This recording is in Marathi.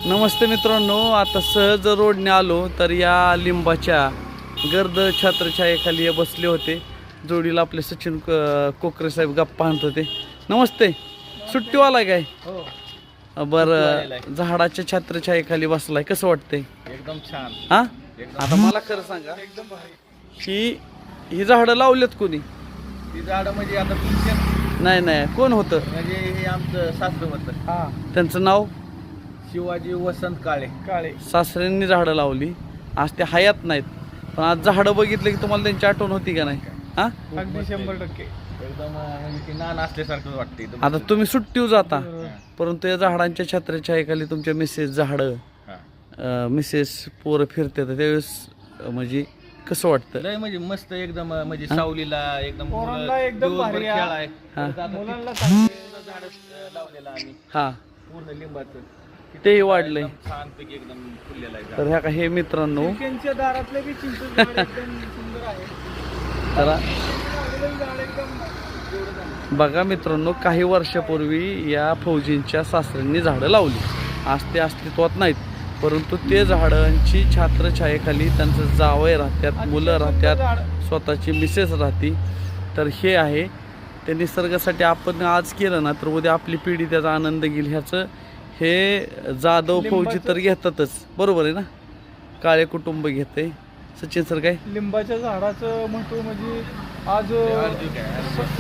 नमस्ते मित्रांनो, आता सहज रोडने आलो तर या लिंबाच्या गर्द छात्रछायेखाली हे बसले होते. जोडीला आपले सचिन कोकरे साहेब गप्पा आणत होते. नमस्ते, सुट्टीवाला काय? हो, बरं, झाडाच्या छात्रछायेखाली बसलाय, कसं वाटतंय? एकदम छान. हा, आता मला खरं सांगा, एकदम भारी. ही झाडं लावलेत कोणी? ती झाडं म्हणजे आता तुमच्या नाही, कोण होतं? म्हणजे हे आमचं सासरं होतं. हा, त्यांचं नाव? शिवाजी वसंत काळे. सासऱ्यांनी झाडं लावली, आज ते हयात नाहीत, पण आज झाडं बघितलं की तुम्हाला त्यांची आठवण होती का नाही? हा, अगदी 100%. एकदम म्हणजे ती नान असल्यासारखं वाटते. आता तुम्ही सुट्टीवर जाता, परंतु या झाडांच्या छात्रछायेखाली तुमच्या मिसेस झाडं मिसेस पोरं फिरतात त्यावेळेस म्हणजे कसं वाटतं? लय म्हणजे मस्त एकदम म्हणजे सावलीला एकदम पोरांना एकदम भारी आहे. खेळ आहे. हा. मुलांना झाड लावलेलं आम्ही हा, पूर्ण लिंबाचं तेही वाढलंय. एकदम छानपैकी एकदम फुललेलं आहे झाड. तर ह्या का हे मित्रांनो, त्यांच्या दारातले बी चिंच झाड एकदम सुंदर आहे. जरा लावलेलं झाड एकदम बघा मित्रांनो, काही वर्षापूर्वी या फौजींच्या सासऱ्यांनी झाडं लावली. आज ते अस्तित्वात नाहीत, परंतु ते झाडांची छात्रछायेखाली त्यांचं जावई राहतात, मुलं राहतात, स्वतःची मिसेस राहते. तर हे आहे ते निसर्गासाठी आपण आज केलं ना तर उद्या आपली पिढी त्याचा आनंद घेईल. ह्याचं हे जाधव फौजी तर घेतातच, बरोबर आहे ना? काळे कुटुंब घेते. सचिन सर काय? लिंबाच्या झाडाचं महत्व म्हणजे आज ते अर्जुन आहे.